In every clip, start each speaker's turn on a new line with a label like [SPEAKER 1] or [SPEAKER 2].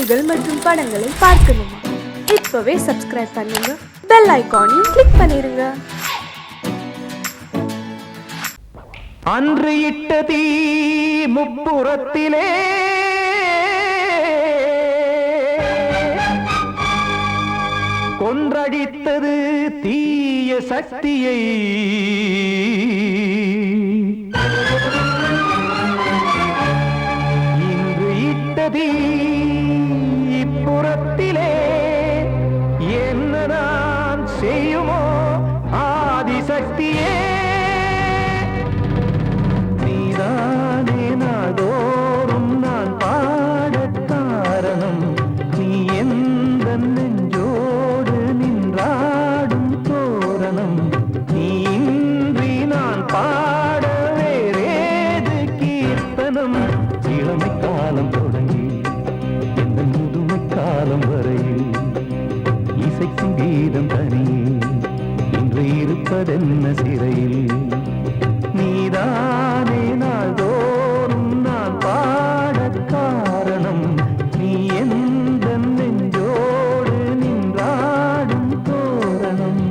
[SPEAKER 1] செய்திகள் மற்றும் படங்களை பார்க்கணுமா? இப்பவே சப்ஸ்கிரைப் பண்ணுங்க, பெல் ஐகானையும் கிளிக் பண்ணிருங்க.
[SPEAKER 2] அன்று இட்ட தீ முப்புறத்திலே கொன்றடித்தது தீய சக்தியை. இன்று இட்ட தீ இப்புறத்திலே என்னதான் செய்யுமோ ஆதிசக்தியே. நீதானே நாள்தோறும் நான் பாட காரணம், நீ எந்த நெஞ்சோடு நின்றாடும் தோரணம். நீ இன்றி நான் பாட வேறேது கீர்த்தனம். இளமை காலம் தொடங்கி எந்த முதுமை காலம் வரையில் இசைக்கும் கீதம் தனியே இன்று இருப்பதென்ன சிறையில். நீதானே நாள்தோறும் நான் பாட காரணம், நீ எந்த நெஞ்சோடு நின்றாடும் தோரணம்.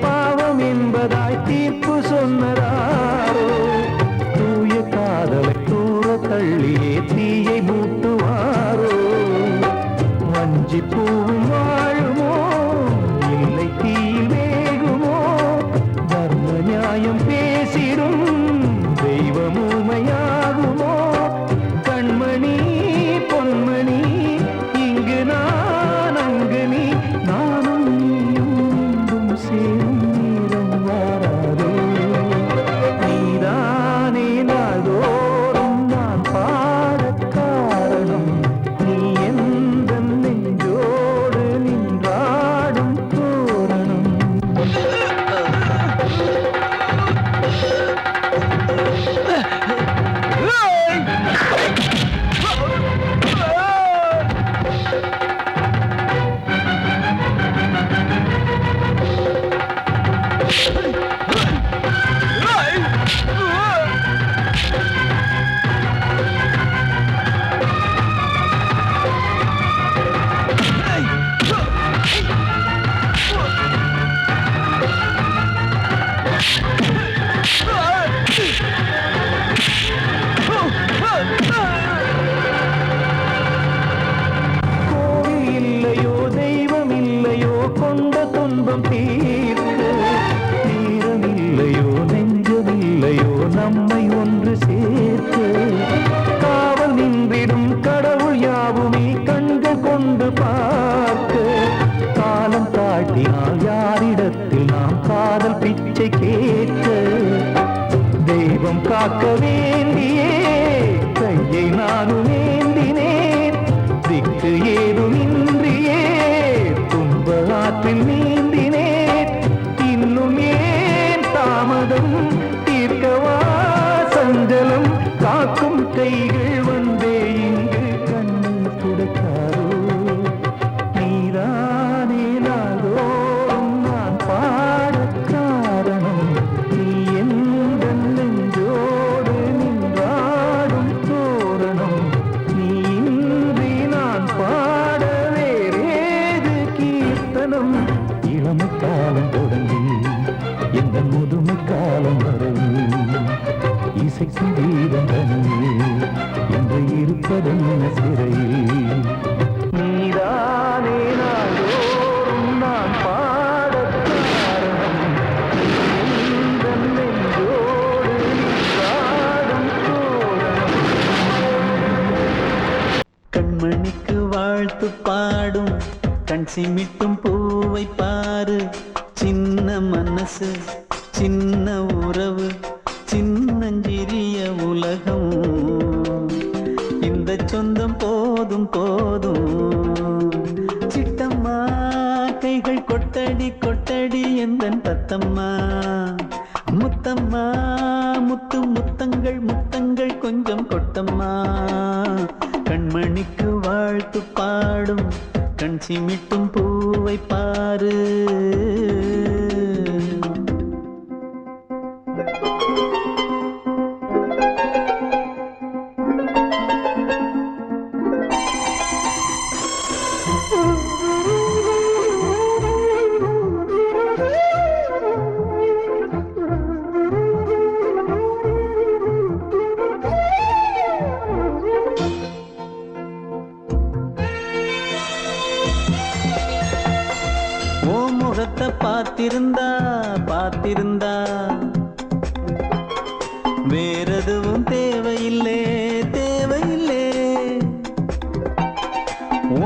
[SPEAKER 2] பாவம் என்பதாய் தீர்ப்பு சொன்னதாரோ, தூய காதலை தூர தள்ளியே தீயை மூட்டுவாரோ. வஞ்சி பூவும் வாழுமோ இல்லை தீயில் வேகுமோ, தர்ம நியாயம் பேசிடும் தெய்வம் ஊமையாகுமோ. கண்மணி பொன்மணி இங்கு நான் அங்கு நீ, நானும் நீயும் சேரும் நேரம் வாராதோ. நீதானே நாள்தோறும் நான் பாட காரணம், நீ எந்த நெஞ்சோடு நின்றாடும் தோரணம். கோவில் இல்லையோ தெய்வம் இல்லையோ கொண்ட துன்பம் தீர்க்க, நேரம் இல்லையோ நெஞ்சம் இல்லையோ நம்மை ஒன்று சேர்க்க. காவல் நின்றிடும் கடவுள் யாவுமே கண்கள் கொண்டு பார்க்க. காலம் தாட்டினால் யாரிடத்தில் நாம் காதல் பிச்சை கேட்க. தெய்வம் காக்க வேண்டியே கையை நானும் ஏந்தினேன், திக்கு ஏதுமின்றியே துன்ப ஆற்றில் நீந்தினேன். இன்னும் ஏன் தாமதம் தீர்க்கவா சஞ்சலம், காக்கும் கைகள் வந்தே இங்கு கண்ணீர் துடைக்காரோ. நீதானே நாள்தோறும் நான் பாட காரணம், நீ எந்த நெஞ்சோடு நின்றாடும் தோரணம். நீ இன்றி நான் பாட வேறேது கீர்த்தனம். இளமை காலம் தொடங்கி எந்த முதுமை காலம் வரையில் இசைக்கும் கீதம் தனியே என்று இருப்பதென்ன சிறையில். நீதானே நாள்தோறும் நான் பாட காரணம், நீ எந்த நெஞ்சோடு நின்றாடும் தோரணம். கண்மணிக்கு வாழ்த்து பாடும் கண் சிமிட்டும் பூவை பாரு. சின்ன மனசு சின்ன உறவு சின்னஞ்சிறிய உலகம். இந்த சொந்தம் போதும் போதும். சிட்டம்மா கைகள் கொட்டடி கொட்டடி எந்தன் தத்தம்மா. முத்தம்மா முத்து முத்தங்கள் முத்தங்கள் கொஞ்சம் கொட்டம்மா. கண்மணிக்கு வாழ்த்து பாடும் கண் சிமிட்டும் பூவை பாரு. முகத்தை பார்த்திருந்தா பார்த்திருந்தா வேறெதுவும் தேவையில்லை தேவையில்லை.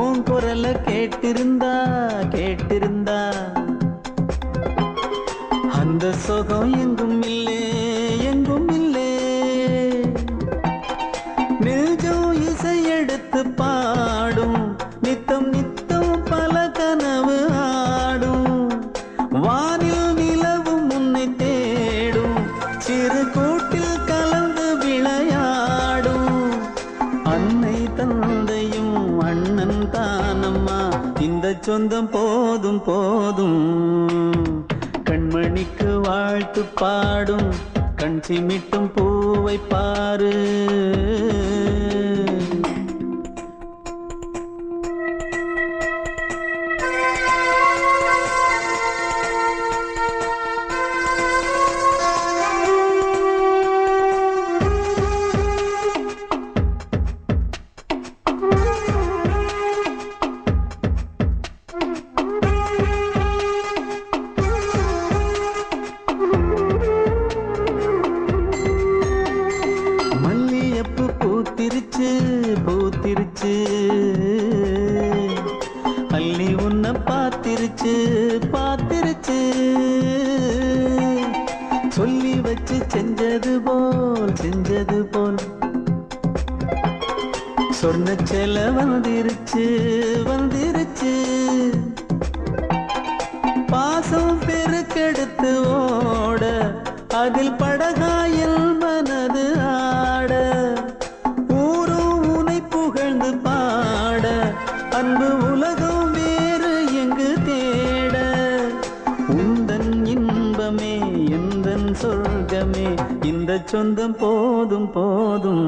[SPEAKER 2] உன் குரலை கேட்டிருந்தா கேட்டிருந்தா அந்த சுகம் எங்கும் இல்லை எங்கும் இல்லை. நெஞ்சம் இசை எடுத்து பாடும் நித்தம் நித்தம் பல கனவு ஆடும். வானில் நிலவும் உன்னை தேடும் சிறு கூட்டில் கலந்து விளையாடும். அன்னை தந்தையும் அண்ணன் தானம்மா. இந்த சொந்தம் போதும் போதும். கண்மணிக்கு வாழ்த்து பாடும் கண் சிமிட்டும் பூவை பாரு. பூத்திருச்சு பூத்திருச்சு அள்ளி உன்னை பார்த்திருச்சு பார்த்திருச்சு. சொல்லி வச்சு செஞ்சது போல் சொன்ன செல வந்துருச்சு வந்துருச்சு. பாசம் பெருக்கெடுத்து ஓட அதில் படகாயில் மனது ஆட. பாட அன்பு உலகம் வேறு எங்கு தேட. உந்தன் இன்பமே எந்தன் சொர்க்கமே இந்த சொந்தம் போதும் போதும்.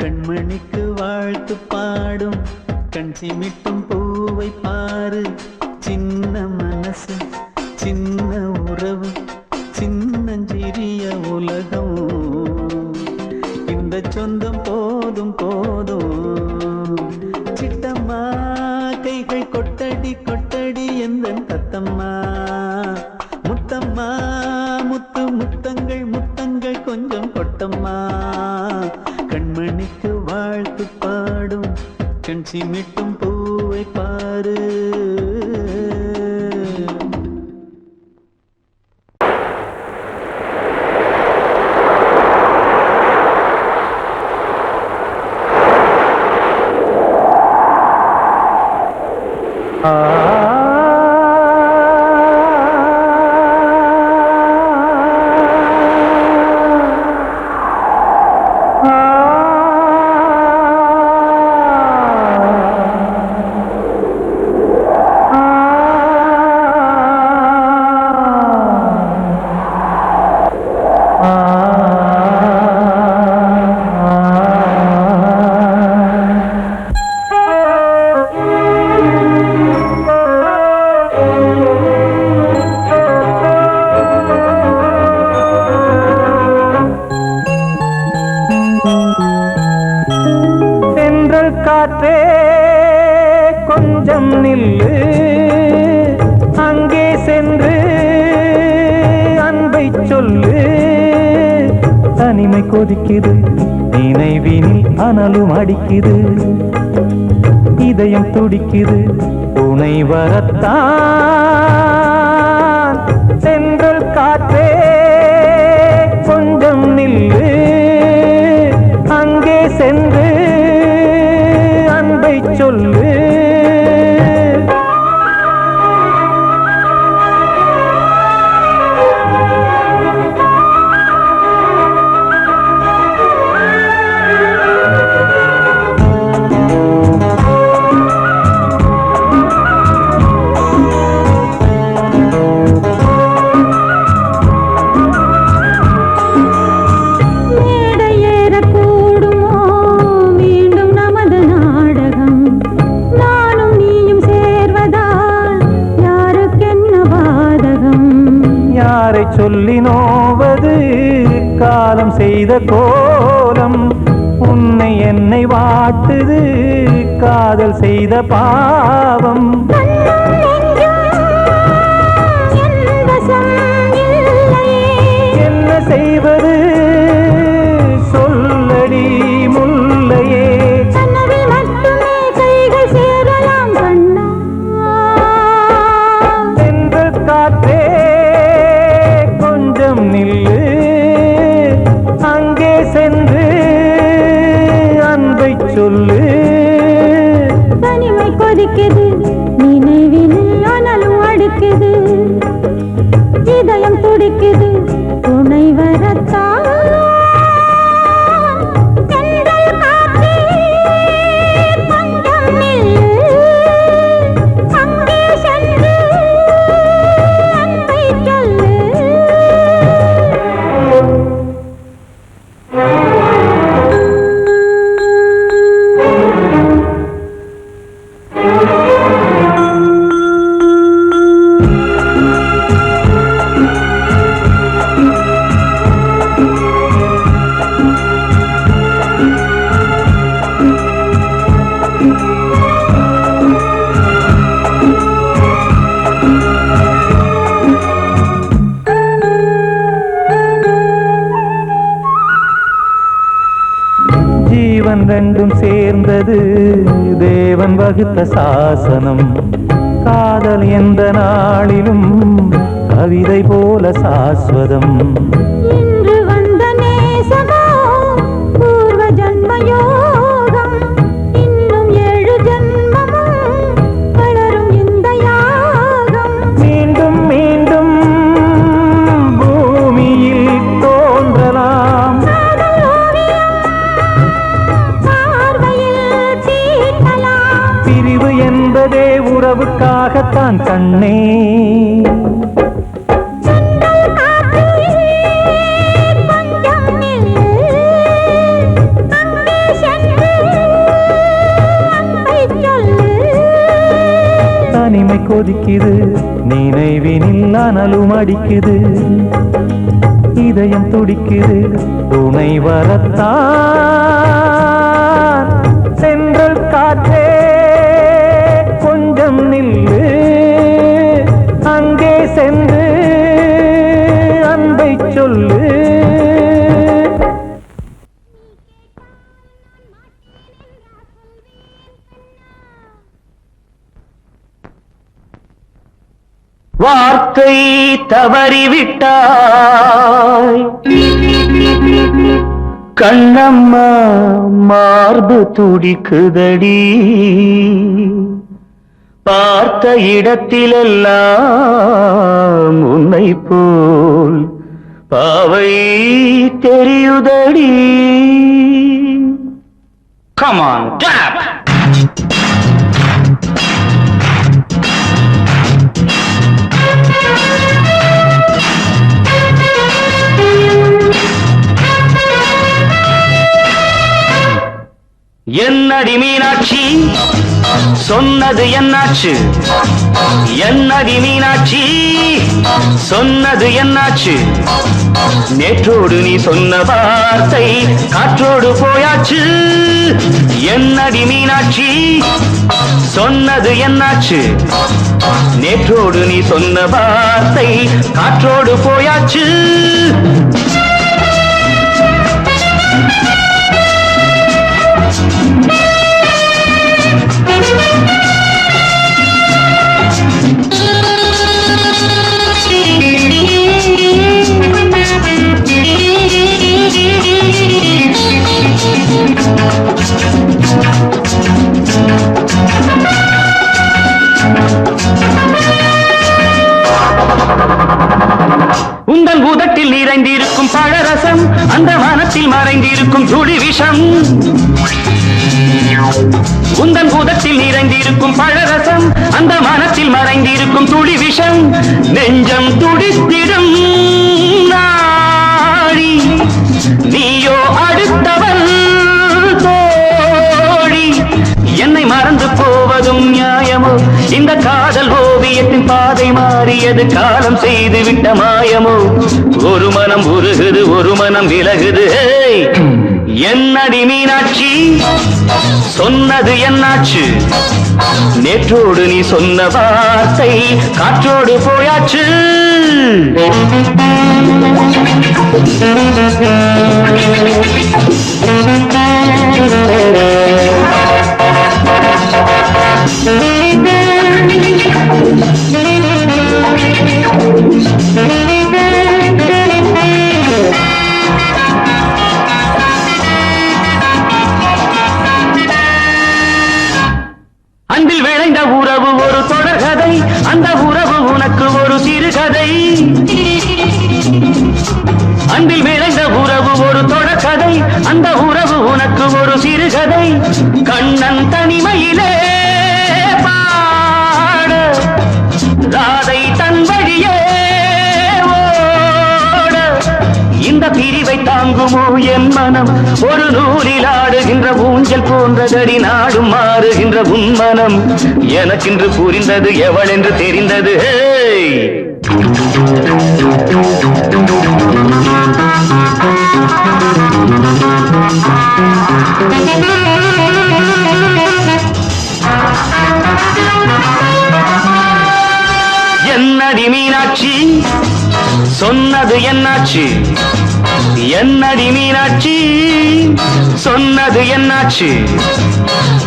[SPEAKER 2] கண்மணிக்கு வாழ்த்து பாடும் கண் சிமிட்டும் பூவை பாரு. சின்ன மனசு சின்ன உறவு சின்னஞ்சிறிய உலகம். இந்த சொந்தம் போதும் போதும். சிட்டம்மா கைகள் கொட்டடி கொட்டடி எந்தன் தத்தம்மா. முத்தம்மா முத்து முத்தங்கள் முத்தங்கள் கொஞ்சம் கொட்டம்மா. கண்மணிக்கு வாழ்த்து பாடும் கண் சிமிட்டும் பூவை பாரு.
[SPEAKER 3] காற்றே கொஞ்சம் நில்லு, அங்கே சென்று அன்பை சொல்லு. தனிமை கொதிக்குது நினைவினில் அனலும் அடிக்குது, இதயம் துடிக்குது, துணை வரத்தான். சென்றல் காற்றே கொஞ்சம் நில்லு, அங்கே சென்று அன்பை சொல்லு. சொல்லி நோவது காலம் செய்த கோலம், உன்னை என்னை வாட்டுது காதல் செய்த பாவம். என்ன செய்வது சொல்லடி முல்லையே, சென்று காற்றே நில்லு, அங்கே சென்று அன்பை சொல்லு.
[SPEAKER 4] தனிமை கொதிக்குது, நினைவினில் அனலும் அடிக்குது, இதயம் துடிக்குது, துணை வரத்தான்.
[SPEAKER 3] ரெண்டும் சேர்ந்தது தேவன் வகுத்த சாசனம், காதல் எந்த நாளிலும் கவிதை போல சாஸ்வதம்.
[SPEAKER 4] இன்று வந்த நேசமோ பூர்வ ஜன்ம யோகம், இன்னும் 7 ஜன்மமும் வளரும் இந்த யாகம்.
[SPEAKER 3] மீண்டும் மீண்டும் பூமியில் தோன்றலாம், பிரிவு என்பதே உறவுக்காகத்தான் கண்ணே. தனிமை கொதிக்குது, நினைவினில் அனலும் அடிக்குது, இதயம் துடிக்குது, துணை வரத்தான். சென்றல் காற்றே கொஞ்சம் நில்லு, அங்கே சென்று அன்பை சொல்லு. வார்த்தை தவறிவிட்டாய் கண்ணம்மா, மார்பு துடிக்குதடி, பார்த்த இடத்திலெல்லாம் உன்னை போல் பாவை தெரியுதடி. Come on, clap! என்னடி மீனாட்சி சொன்னது என்னாச்சு, என்னடி மீனாட்சி சொன்னது என்னாச்சு, நேற்றோடு நீ சொன்ன வார்த்தை காற்றோடு போயாச்சு. என்னடி மீனாட்சி சொன்னது என்னாச்சு, நேற்றோடு நீ சொன்ன வார்த்தை காற்றோடு போயாச்சு. உந்தன் பூதத்தில் நிறைந்திருக்கும் பழரசம் அந்த வானத்தில் மறைந்திருக்கும் துளி விஷம் உந்தன் பூதத்தில் நிறைந்திருக்கும் பழரசம் அந்த மனத்தில் மறைந்திருக்கும் துளி விஷம் நெஞ்சம் துடித்திடும் நாடி நீயோ அடுத்தவன் தோழி என்னை மறந்து போவதும் நியாயமோ இந்த காதல் ஓவியத்தின் பாதை மாறியது காலம் செய்து விட்ட மாயமோ ஒரு மனம் உருகுது ஒரு மனம் விலகுது என்னடி மீனாட்சி சொன்னது என்னாச்சு நேற்றோடு நீ சொன்ன வார்த்தை காற்றோடு போயாச்சு அன்பில் விளைந்த உறவு ஒரு தொடர்கதை அந்த உறவு உனக்கு ஒரு சிறுகதை அன்பில் விளைந்த உறவு ஒரு தொடர்கதை அந்த உறவு உனக்கு ஒரு சிறுகதை கண்ணன் தனிமையிலே பாட ராதை தன் வழியே ஓட இந்த பிரிவை தாங்குமோ என் மனம் ஒரு நூலில் ஆடுகின்ற ஊஞ்சல் போன்றதடி நாடும் மாறுகின்ற உன்மனம் எனக்கென்று புரிந்தது எவள் என்று தெரிந்தது என்னடி மீனாட்சி சொன்னது என்னாச்சு என்னடி மீனாட்சி சொன்னது என்னாச்சு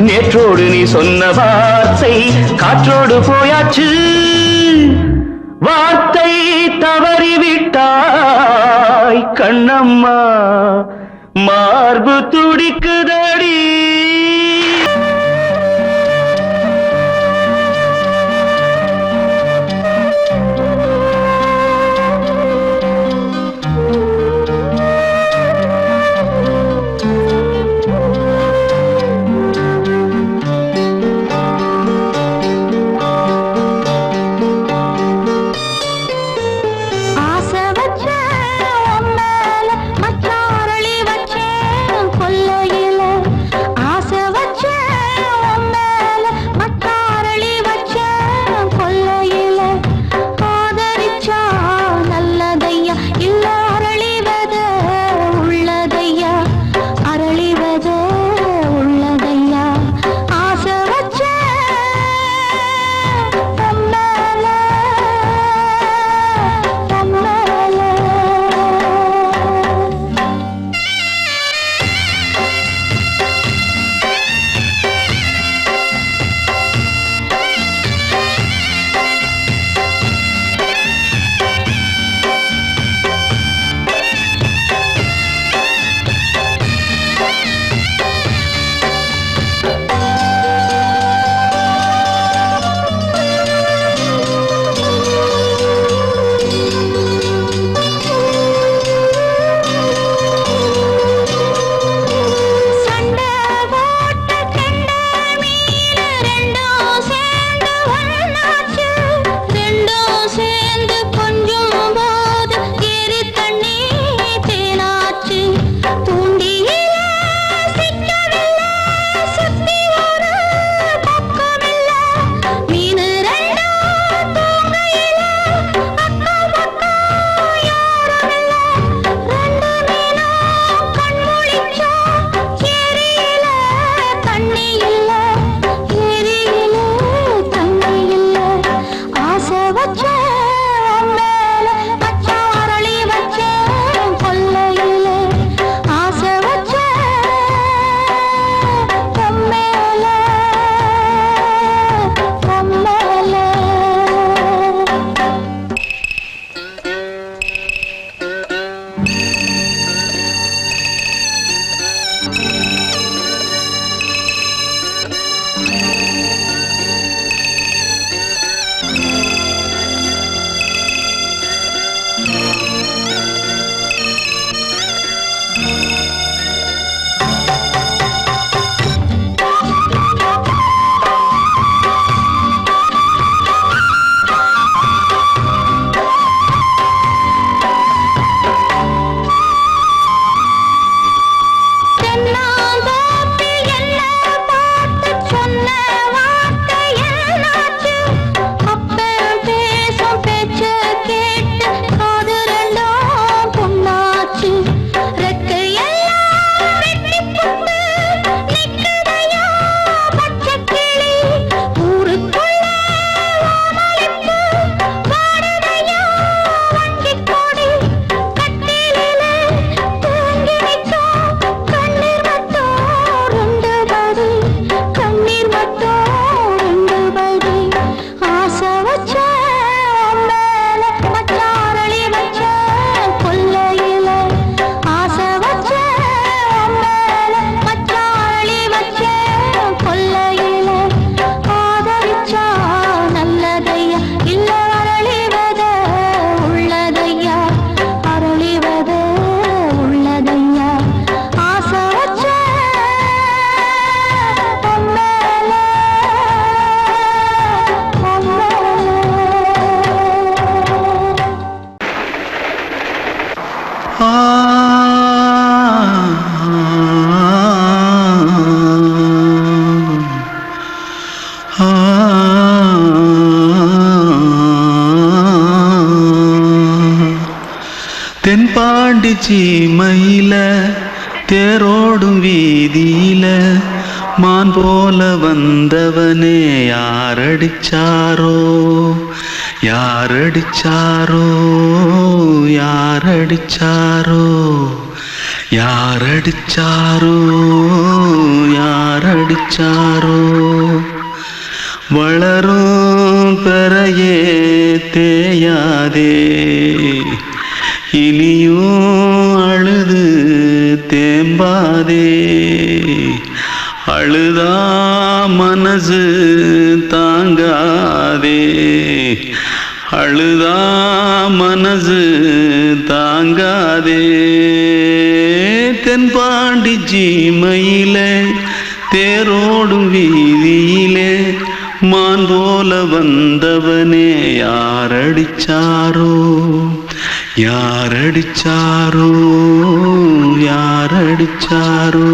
[SPEAKER 3] நேற்றோடு நீ சொன்ன வார்த்தை காற்றோடு போயாச்சு வார்த்தை தவறிவிட்டாய் கண்ணம்மா மார்பு துடிக்குதடி
[SPEAKER 2] சீமையில தேரோடும் வீதியில மான் போல வந்தவனே யாரடிச்சாரோ யாரடிச்சாரோ யாரடிச்சாரோ யாரடிச்சாரோ யாரடிச்சாரோ வளரும் பெறையே தேயாதே இனியும் அழுது தேம்பாதே அழுதா மனசு தாங்காதே அழுதா மனசு தாங்காதே தென்பாண்டி சீமையிலே தேரோடும் வீதியிலே மான் போல வந்தவனே யாரடிச்சாரோ யாரடிச்சாரோ யாரடிச்சாரோ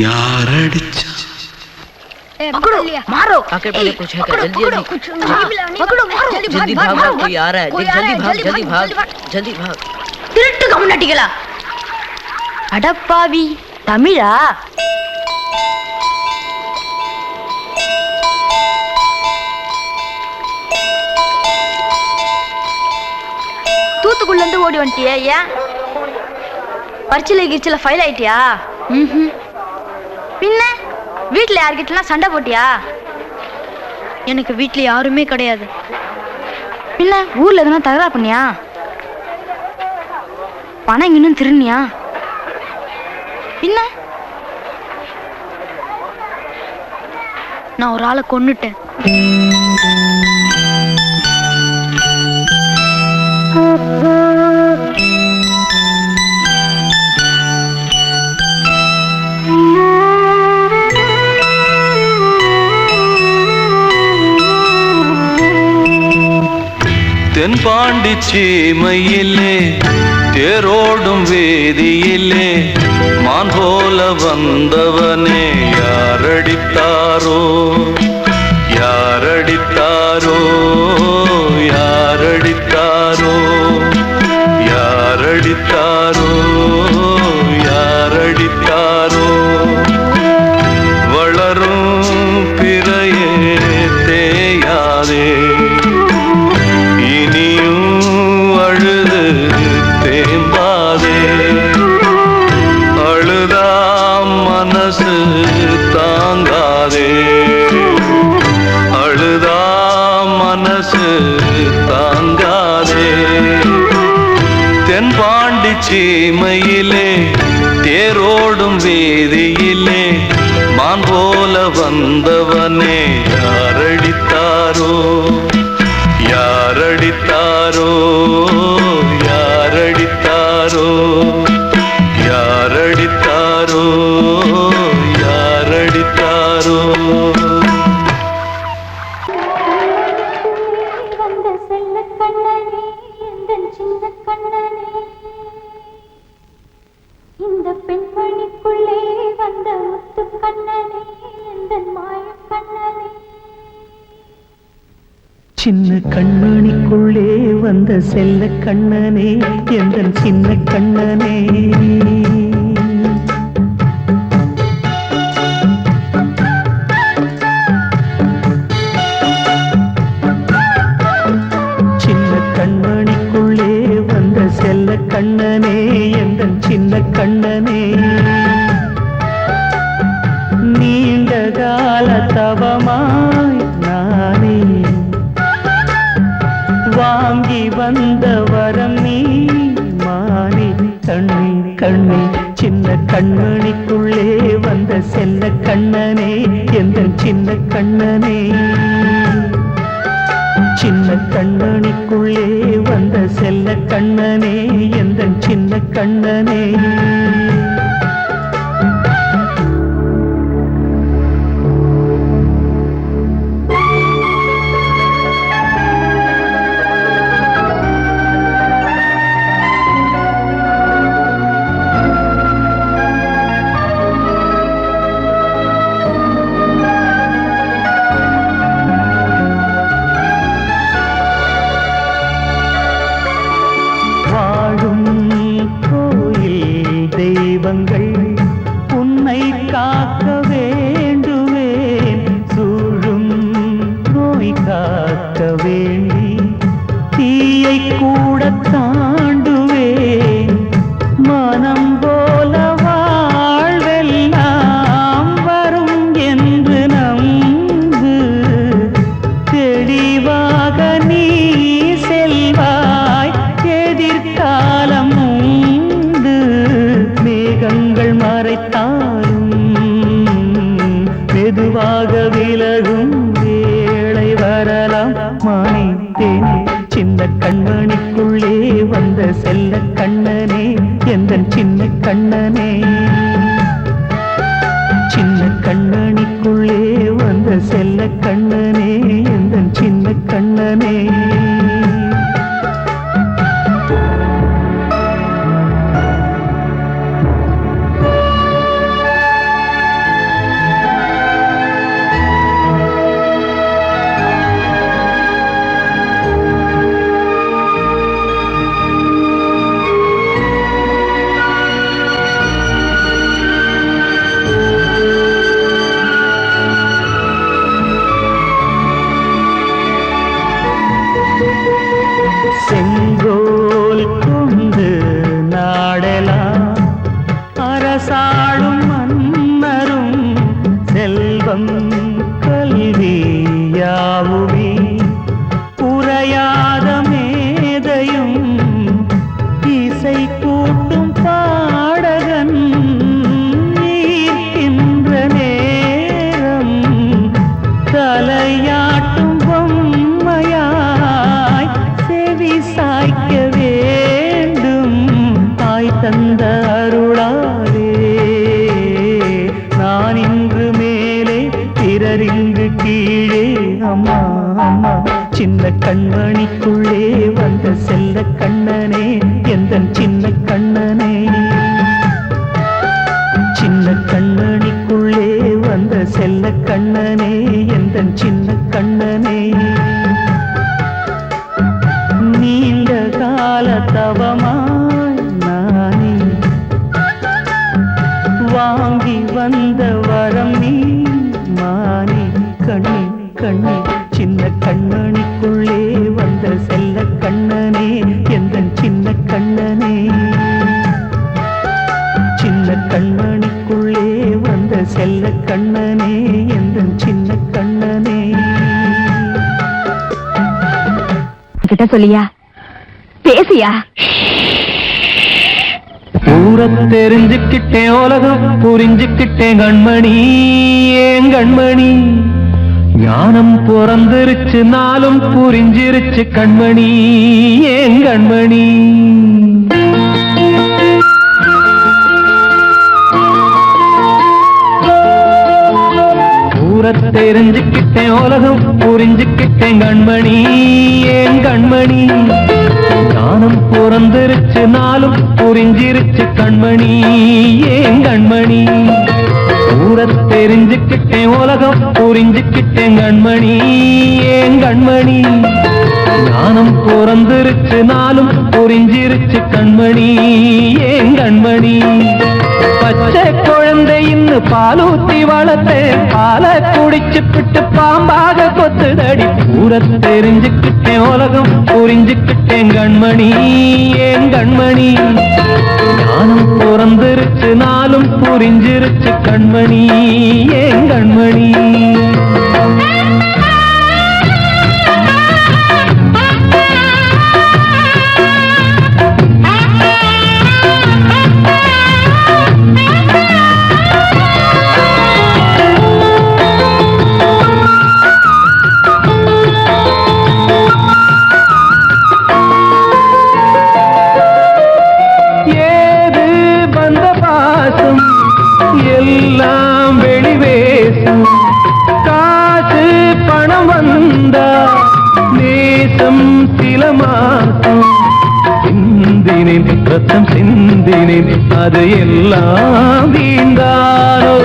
[SPEAKER 2] யாரடிச்சா
[SPEAKER 5] पकड़ो मारो
[SPEAKER 6] आके पहले कुछ है क्या जल्दी जल्दी
[SPEAKER 5] पकड़ो मारो
[SPEAKER 6] जल्दी भाग भाग कोई आ रहा है जल्दी भाग जल्दी भाग
[SPEAKER 5] திருட்டு கம்முனட்டிகளா அடப்பாவி தமிழா தூத்துக்குள்ள இருந்து ஓடி வந்துட்டியா ஏன் பரிச்சையில கிரிச்சில ஃபைல் ஆயிட்டியா பின்ன வீட்டுல யார்கிட்டலாம் சண்டை போட்டியா எனக்கு வீட்டுல யாருமே கிடையாது பின்ன ஊர்ல எதுனா தகராறு பண்ணியா பணம் இன்னும் திருநியா பின்ன நான் ஒரு ஆளை கொன்னுட்டேன்
[SPEAKER 2] தென்பாண்டி சீமையிலே தேரோடும் வேதியிலே மான் போல வந்தவனே யாரடித்தாரோ யாரடித்தாரோ யாரடித்தாரோ யாரடித்தாரோ யாரடித்தாரோ வளரும் பிறையே தேயாதே அழுது தேம்பாதே அழுதா மனசு தாங்காதே அழுதா மனசு தாங்காதே தென்பாண்டி சீமையிலே தேரோடும் வேதியிலே மான் போல வந்தவனே யாரடித்தாரோ யாரடித்தாரோ யாரடித்தாரோ யாரடித்தாரோ யாரடித்தாரோ
[SPEAKER 4] வந்த செல்ல கண்ணனே எந்தன் சின்ன கண்ணனே இந்த பெண்மணிக்குள்ளே வந்த முத்து கண்ணனே எந்தன் மாய கண்ணனே
[SPEAKER 2] சின்ன கண்மணிக்குள்ளே வந்த செல்ல கண்ணனே எந்தன் சின்ன கண்ணனே சின்ன கண்மணிக்குள்ளே வந்த செல்ல கண்ணனே எந்தன் சின்ன கண்ணனே நீண்ட கால தவமாய் நானே வாங்கி வந்த வரம் நீ மானே கண்ணே கண்ணே சின்ன கண்மணிக்குள்ளே வந்த செல்ல கண்ணனே எந்தன் சின்ன கண்ணனே சின்ன கண்மணிக்குள்ளே வந்த செல்ல கண்ணனே எந்தன் சின்ன கண்ணனே காக்க வேண்டுவேன், சூழும் நோய் காக்க வேண்டி தீயை கூட தாண்டுவேன். மனம் போல வாழ்வெல்லாம் வரும் என்று நம்பு, தெளிவாக நீ செல்வாய், எதிர்காலம் உண்டு. மேகங்கள் மறைத்தாலும் மெதுவாக விலகும் வேளை வரலாம். மானே தேனே சின்ன கண்மணிக்குள்ளே வந்த செல்ல கண்ணனே, எந்தன் சின்ன கண்ணனே. சின்ன கண்ணனிக்குள்ளே வந்த செல்ல கண்ணனே, எந்தன் சின்ன கண்ணனே. செங்கோல் கொண்டு நாடலாம் அரசாளும் மன்னரும், செல்வம் கல்வியாவுமே குறையாத மேதையும், இசை கூட்டும் பாடகன் ஈர்க்கின்ற நேரம், தலையாட்டும் பொம்மையாய் செவி சாய்க்க வேண்டும். தாய் தந்த அருளாலே நான் இன்று மேலே, பிறரிங்கு கீழே. அம்மா அம்மா சின்ன கண்மணிக்குள்ளே வந்த செல்ல கண்ணனே, எந்தன் சின்ன கண்ணனே. சின்ன கண்ணனிக்குள்ளே வந்த செல்ல கண்ணனே, எந்தன் சின்ன கண்ணனே. நீண்ட கால தவமாய் நானே வாங்கி வந்த வரம் நீ மானே. கண்ணே கண்ணே சின்ன கண்ணனிக்குள்ளே வந்த செல்ல கண்ணனே, எந்தன் சின்ன கண்ணனே. சின்ன கண்ணனிக்குள்ளே வந்த செல்ல கண்ணனே, எந்தன் சின்ன கண்ணனே.
[SPEAKER 5] கிட்ட சொல்லியா, பேசியா?
[SPEAKER 2] ஊரை தெரிஞ்சுக்கிட்டேன், உலகம் புரிஞ்சுக்கிட்டேன் கண்மணி, ஏன் கண்மணி. ஞானம் பிறந்திருச்சு, நாளும் புரிஞ்சிருச்சு கண்மணி, ஏன் கண்மணி. ஊரை தெரிஞ்சுக்கிட்டேன், உலகம் புரிஞ்சுக்கிட்டேன் கண்மணி, ஏன் கண்மணி. ஞானம் பிறந்திருச்சு, நாளும் புரிஞ்சிருச்சு கண்மணி, ஏன் கண்மணி. ஊரை தெரிஞ்சுக்கிட்டேன், உலகம் புரிஞ்சுக்கிட்டேன் கண்மணி, ஏன் கண்மணி. ஞானம் பிறந்திருச்சு, நாளும் புரிஞ்சிருச்சு கண்மணி, ஏன் கண்மணி. பச்சை குழந்தை இன்னும் பாலூத்தி வளர்த்தேன், பாலை குடிச்சு பிட்டு பாம்பாக கொத்துதடி. ஊரை தெரிஞ்சுக்கிட்டேன், உலகம் புரிஞ்சுக்கிட்டேன் கண்மணி, ஏன் கண்மணி. ஞானம் பிறந்திருச்சு, நாளும் புரிஞ்சிருச்சு கண்மணி, ஏன் கண்மணி. எல்லாம் வெளிவேசம், காசு பணம் வந்தா நேசம் சில மாசம். சிந்தினேன் ரத்தம் சிந்தினேன், அது எல்லாம் வீண்டாரோ.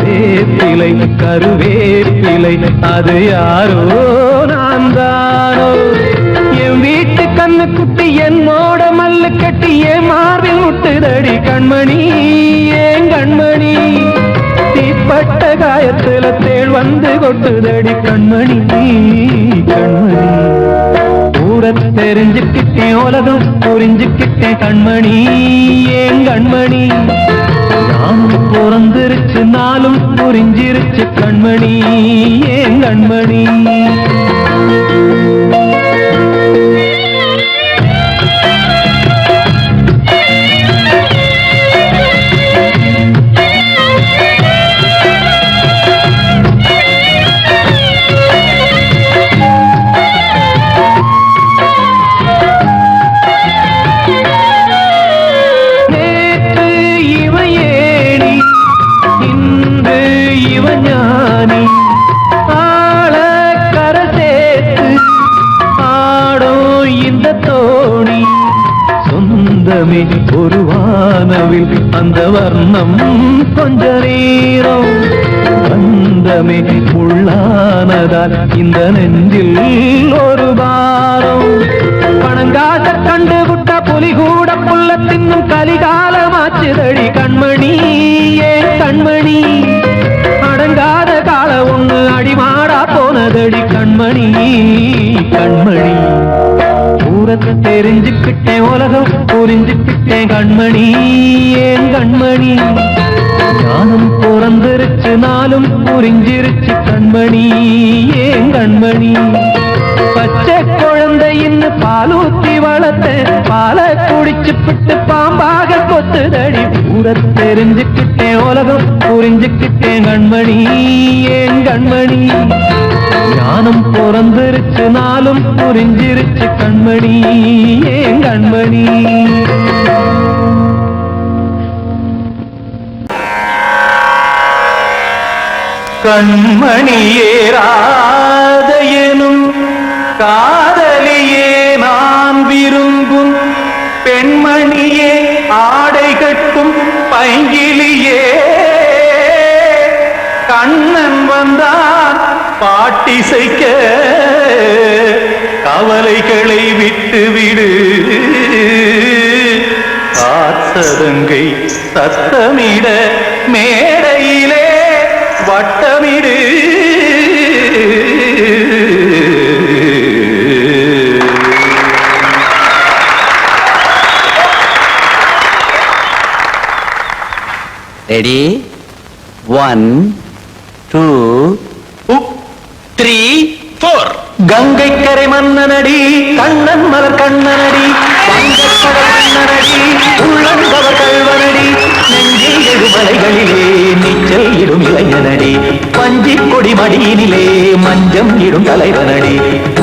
[SPEAKER 2] வேப்பிலை கருவேப்பிலை, அது யாரோ நான் தானோ. என் வீட்டு கண்ணு குட்டி என்னோட மல்லு கட்டி என் மார்பில் முட்டுதடி கண்மணி, ஏன் கண்மணி. ஆகாயத்துல தேள் வந்து கொட்டுதடி கண்மணி கண்மணி. ஊரை தெரிஞ்சுக்கிட்டேன் உலகம் புரிஞ்சுக்கிட்டேன் கண்மணி ஏன் கண்மணி. நானும் பிறந்திருச்சு நாளும் புரிஞ்சிருச்சு கண்மணி ஏன் கண்மணி. ஒரு வானவில் அந்த வர்ணம் கொஞ்ச நேரம் பந்தமே உள்ளானதால் இந்த நெஞ்சில் ஒரு பாரம். பணங்காட்ட கண்டு விட்ட புலி கூட புல்ல தின்னும் கலிகாலமாச்சுதடி கண்மணி ஏன் கண்மணி. அடங்காத கால ஒண்ணு அடிமாடா போனதடி கண்மணி கண்மணி. ஊரத்தை தெரிஞ்சுக்கிட்டேன் உலகம் புரிஞ்சுக்கிட்டேன் கண்மணி ஏன் கண்மணி. ஞானம் பிறந்திருச்சு நாளும் புரிஞ்சிருச்சு கண்மணி ஏன் கண்மணி. பச்சை குழந்தையின்னு பாலூத்தி வளர்த்த பாலை குடிச்சு பிட்டு பாம்பாக கொத்துதடி. ஊரத்தை தெரிஞ்சுக்கிட்டேன் உலகம் புரிஞ்சுக்கிட்டேன் கண்மணி ஏன் கண்மணி. ஞானம் பிறந்திருச்சு நாளும் புரிஞ்சிருச்சு கண்மணி ஏன் கண்மணி. கண்மணியே ராதையனும் காதலியே நான் விரும்பும் பெண்மணியே ஆடை கட்டும் பைங்கிலியே. கண்ணன் வந்தான் பாட்டிசைக்க கவலைகளை விட்டுவிடு. காத்ததங்கை சத்தமிட மேடையிலே வட்டமிடு.
[SPEAKER 3] ரெடி 1 2 3 4. கங்கை கரை மன்னனடி கண்ணன் மலர் கண்ணனடி கண்ணனடி உள்ளங்கவர் கல்வனடி. நெஞ்சில் எழுமலைகளிலே நீச்சல் இடும் இளைஞனடி பஞ்சி கொடி மடியினிலே மஞ்சம் இடும் தலைவனடி.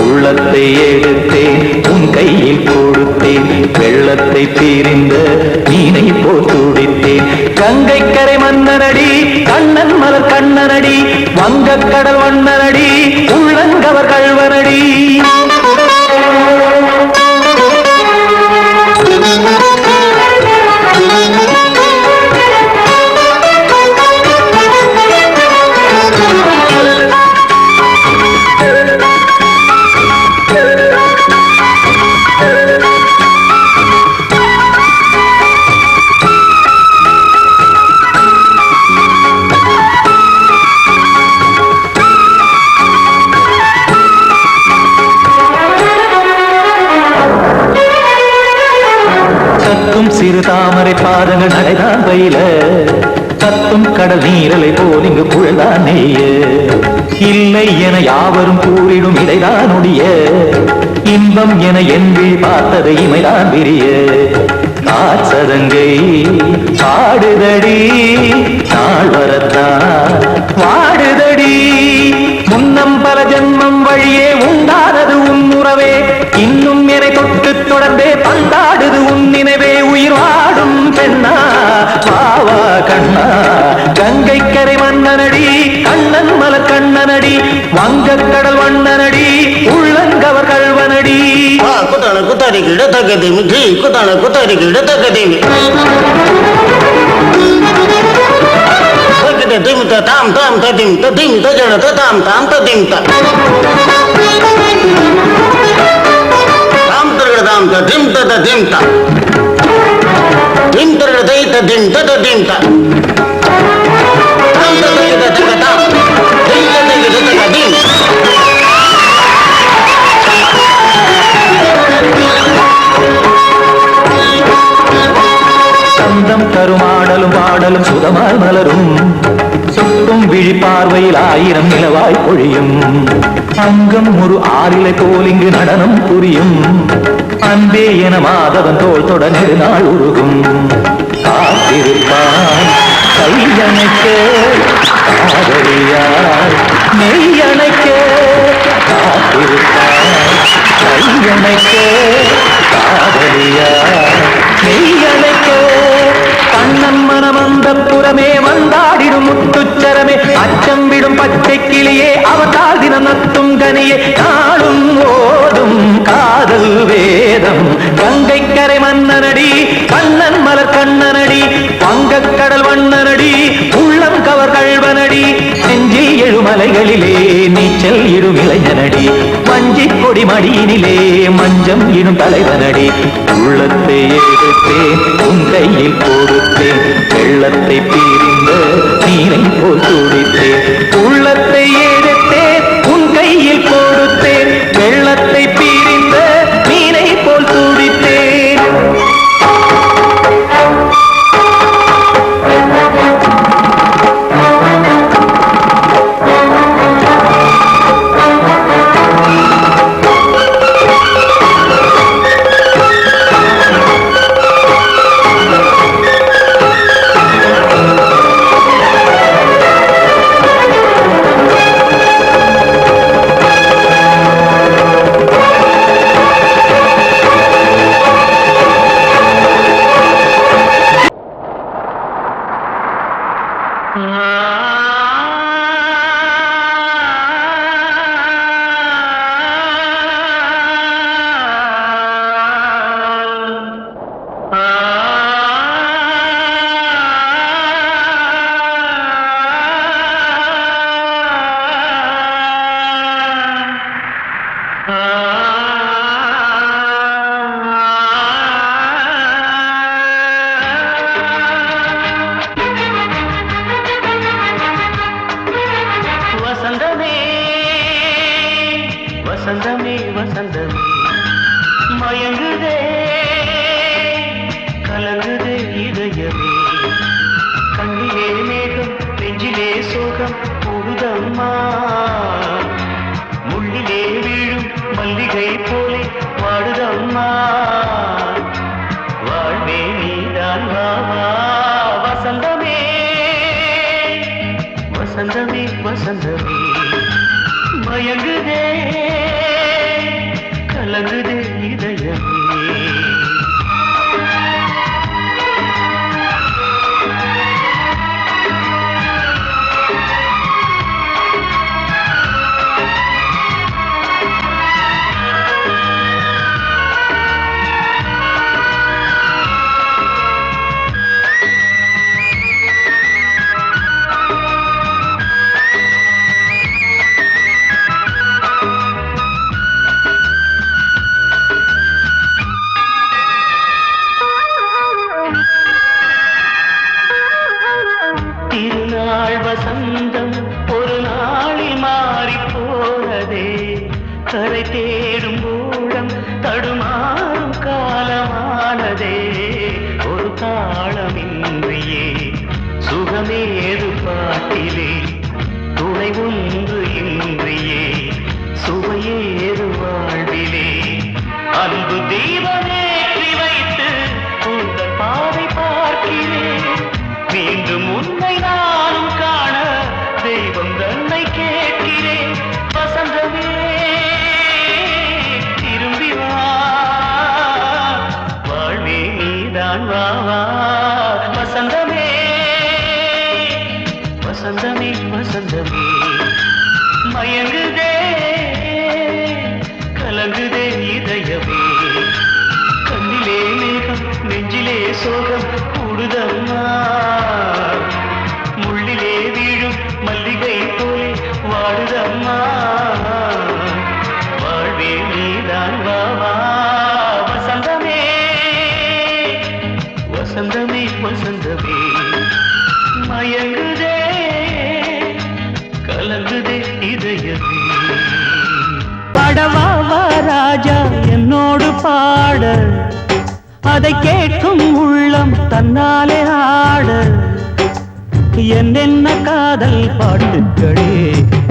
[SPEAKER 3] உள்ளத்தை எடுத்தேன் உன் கையில் கொடுத்தேன் வெள்ளத்தை பிரிந்த மீனை போல் துடித்தேன். கங்கை கரை மன்னனடி கண்ணன் மலர் கண்ணனடி வங்கக் கடல் வண்ணனடி உள்ளங்கவர் கல்வனடி. சிறு தாமரை பாதங்கள் நடைதான் பயில கத்தும் கடல் நீரலை போல் இங்கு குழல்தான் நெய்ய. இல்லை என யாவரும் கூறிடும் இடைதான் உடைய இன்பம் என என்பி பார்த்ததை இமைதான் விரிய. காசதங்கை பாடுதடி நாள் வரத்தான் வாடுதடி. முன்னம் பல ஜென்மம் வழியே உண்டானது உன் உறவே இன்னும் என்னை தொட்டு தொடர்ந்தே பந்தாடுது உன் நினைவே. உயிர் வாடும் பெண்ணா பாவா கண்ணா கங்கை கரை மன்னனடி கண்ணன் மலர் கண்ணனடி வங்கக் கடல் வண்ணனடி உள்ளங்கவர் கல்வனடி.
[SPEAKER 7] குத்தான குத்தாரி கிட தகதிமி ஜி குத்தான குத்தாரி கிட தகதிமி திம் தாம் தாம் ததிம் ததிம் தஜன தாம் தாம் ததிம் தாம் தர்கட தாம் ததிம் ததிம் தாம் திம் தர்கட தை ததிம் ததிம் தாம் தாம் தர்கட தகதாம்
[SPEAKER 3] விழி பார்வையில் 1000 நிலவாய் பொழியும் அங்கம் ஒரு ஆறிலை போல் இங்கு நடனம் புரியும் அன்பே என மாதவன் தோள் தொட நெடுநாள் உருகும் காத்திருப்பான் கையணைக்க காதலியார் மெய்யணைக்க காத்திருப்பான் கையணைக்க காதலியார் மெய்யணைக்க கண்ணன் மனம் அந்த புறமே வந்தாடிடும் முத்துச்சரமே அச்சம் விடும் பச்சை கிளியே அவதால் தினம் நத்தும் கனியே நாளும் ஓடும் காதல் வேதம் கங்கை கரை மன்னனடி கண்ணன் மலர் கண்ணனடி வங்கக் கடல் வண்ணனடி உள்ளம் கவர் கழ்வனடி நெஞ்சில் எழுமலைகளிலே நீச்சல் இடும் இளைஞனடி வஞ்சி கொடி மடியினிலே மஞ்சம் இடும் தலைவனடி உள்ளத்தை எடுத்தேன் உன் கையில் கொடுத்தேன் வெள்ளத்தை பீரிந்த நீரை போல் துடித்தேன் உள்ளத்தை எடுத்தேன் உன் கையில் கொடுத்தேன் வெள்ளத்தை பீரிந்த நீரை போல் துடித்தேன் வசந்தமே வசந்தமே மயங்குதே கலங்குதே இதயமே கண்ணிலே மேகம் நெஞ்சிலே சோகம் புகுதம்மா முள்ளிலே வீழும் மல்லிகை போலே வாடுதம்மா வாழ்வே நீதான் வாவா வசந்தமே வசந்தமே வசந்தமே மயங்குதே கலங்குதே இதயமே வசந்தம் ஒரு நாளில் மாறி போனதே கரை தேடும் ஊழம் தடுமாறும் காலமானதே ஒரு தாளமின்றியே சுகமேது பாட்டிலே துணை ஒன்று இன்றியே சுவையேது வாழ்விலே அன்பு தீபமேற்றி வைத்து உங்கள் பாதை பார்க்கிறேன் மீண்டும் உன்னை நானும் காண தெய்வம் தன்னை கேட்கிறேன் வசந்தமே திரும்பி வா வாழ்வே நீதான் வா வா வசந்தமே வசந்தமே வசந்தமே மயங்குதே கலங்குதே இதயமே கண்ணிலே மேகம் நெஞ்சிலே சோகம் கூடுதம்மா முள்ளிலே வீழும் மல்லிகை போலே வாடுதம்மா வாழ்வே நீதான் வா வா வசந்தமே வசந்தமே வசந்தமே மயங்குதே கலங்குதே இதயமே
[SPEAKER 2] படவாவா ராஜா என்னோடு பாட அதை கேட்கும் உள்ளம் தன்னாலே ஆட என்னென்ன காதல் பாட்டுக்களே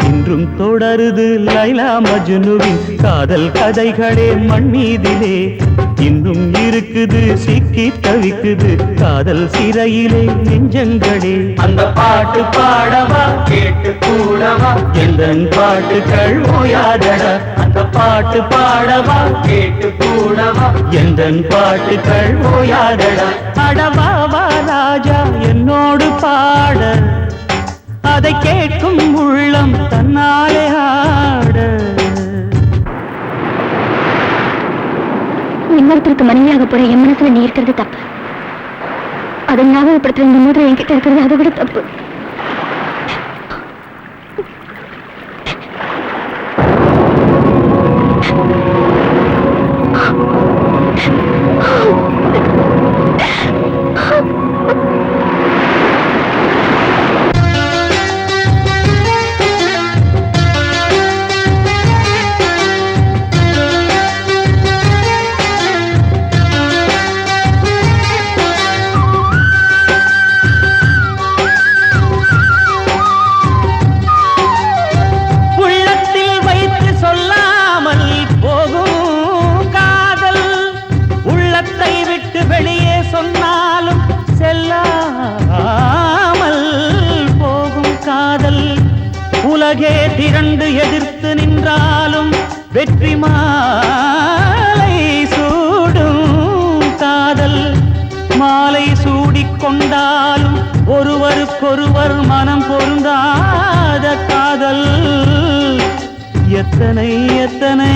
[SPEAKER 2] இன்றும் தொடருது லைலா மஜ்னுவின் காதல் கதைகளே மண் மீதிலே இன்னும் இருக்குது சிக்கி தவிக்குது காதல் சிறையிலே நெஞ்சங்களே அந்த பாட்டு பாடவா கேட்டு கூடவா எந்தன் பாட்டுக்கள் ஓயாதடா அந்த பாட்டு பாடவா கேட்டு கூடவா எந்தன் பாட்டுக்கள் ஓயாதடா அடவாவா ராஜா என்னோடு பாட அதை கேட்கும் உள்ளம் தன்னாலே ஆட
[SPEAKER 4] இன்னொருத்தருக்கு மனைவியாக போற என் மனசுல நீ இருக்கிறது தப்பு அதை ஞாபகப்படுத்துற இந்த மூட்டை என்கிட்ட இருக்கிறது அதை விட தப்பு
[SPEAKER 2] உலகே திரண்டு எதிர்த்து நின்றாலும் வெற்றி மாலை சூடும் காதல் மாலை சூடிக்கொண்டாலும் ஒருவருக்கொருவர் மனம் பொருந்தாத காதல் எத்தனை எத்தனை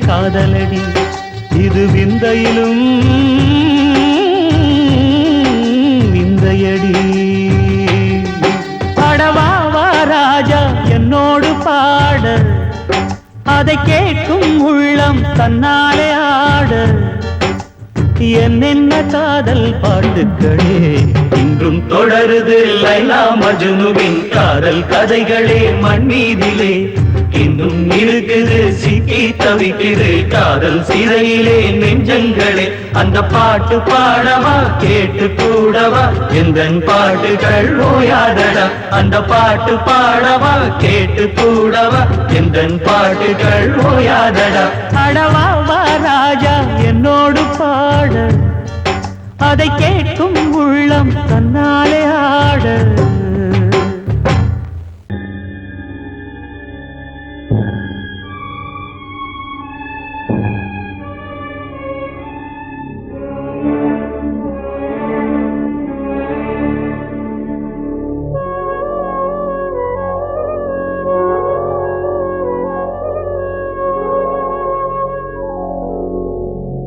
[SPEAKER 2] காதலடி இது விந்தையிலும் விந்தையடி ராஜா என்னோடு பாட அதை கேட்கும் உள்ளம் தன்னாலே ஆட என்னென்ன காதல் பாட்டுக்களே இன்றும் தொடருது லைலா மஜ்னுவின் காதல் கதைகளே மண் மீதிலே இன்னும் இருக்குது சிக்கி தவிக்குது காதல் சிறையிலே நெஞ்சங்களே அந்த பாட்டு பாடவா கேட்டு கூடவா எந்தன் பாட்டுகள் ஓயாதடா அந்த பாட்டு பாடவா கேட்டு கூடவா எந்தன் பாட்டுகள் ஓயாதடா அடவாவா ராஜா என்னோடு பாட அதை கேட்கும் உள்ளம் தன்னாலே ஆட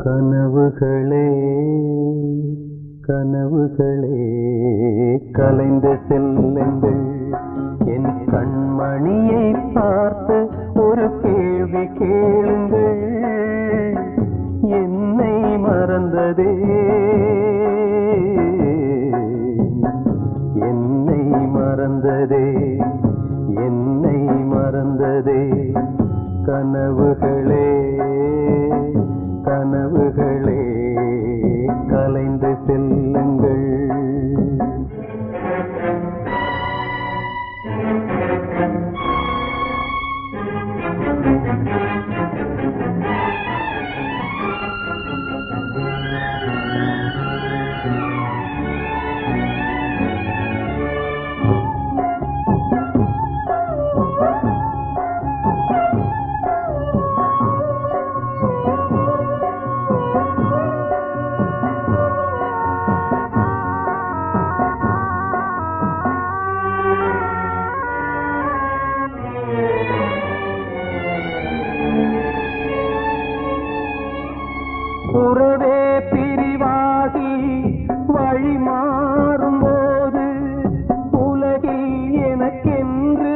[SPEAKER 2] கனவுகளே கனவுகளே கலைந்து செல்லுங்கள் என் கண்மணியை பார்த்து ஒரு கேள்வி கேளுங்கள் என்னை மறந்ததே என்னை மறந்ததே என்னை மறந்ததே கனவுகளே கனவுகளே கலைந்து செல்லுங்கள் உறவே பிரிவாகி வழி மாறும்போது உலகில் எனக்கென்று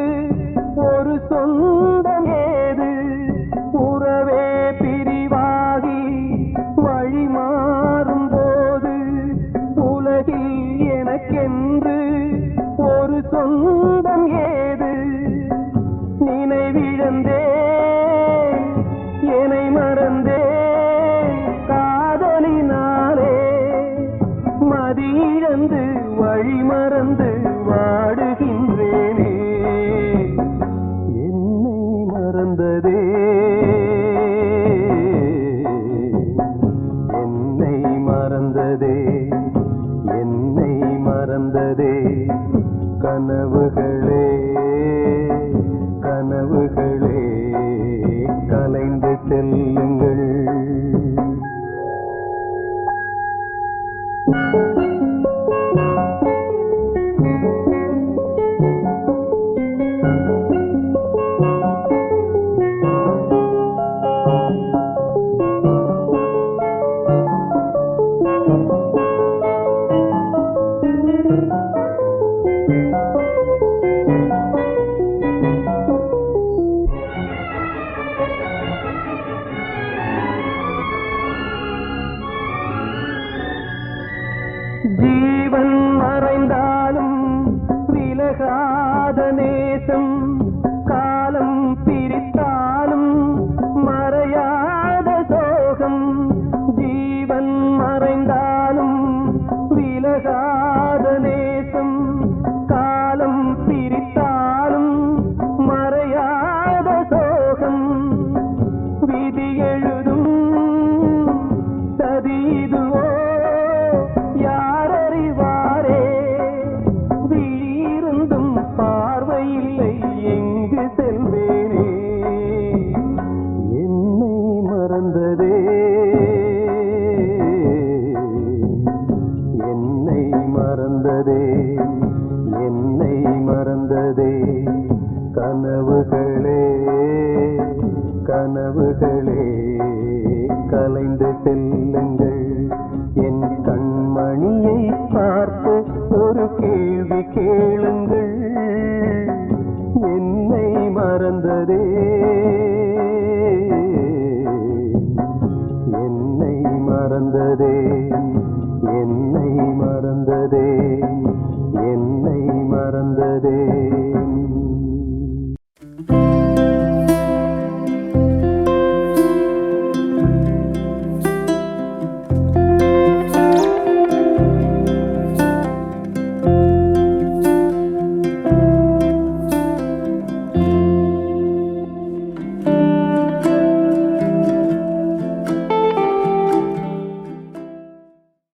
[SPEAKER 2] ஒரு சொந்தம் ஏது உறவே பிரிவாகி வழி மாறும்போது உலகில் எனக்கென்று ஒரு சொந்தம் ஏது நினைவிழந்தே என்னை மறந்தே காதலினாலே மதியிழந்து கனவுகளே கனவுகளே கலைந்து செல்லுங்கள். ஜீவன் மறைந்தாலும் விலகாத நேசம், காலம் பிரித்தாலும் மறையாத சோகம். ஜீவன் மறைந்தாலும் விலகாத நேசம், காலம் பிரித்தாலும் மறையாத சோகம். விதி எழுதும் சதீதுவோ பார்வையில்லை எங்கு செல்வேனே. என்னை மறந்ததே என்னை மறந்ததே என்னை மறந்ததே. கனவுகளே கனவுகளே கலைந்து செல்லுங்கள். என் கண்மணியை பார்த்து ஒரு கேள்வி கேளுங்கள். என்னை மறந்ததே என்னை மறந்ததே என்னை மறந்ததே என்னை மறந்ததே.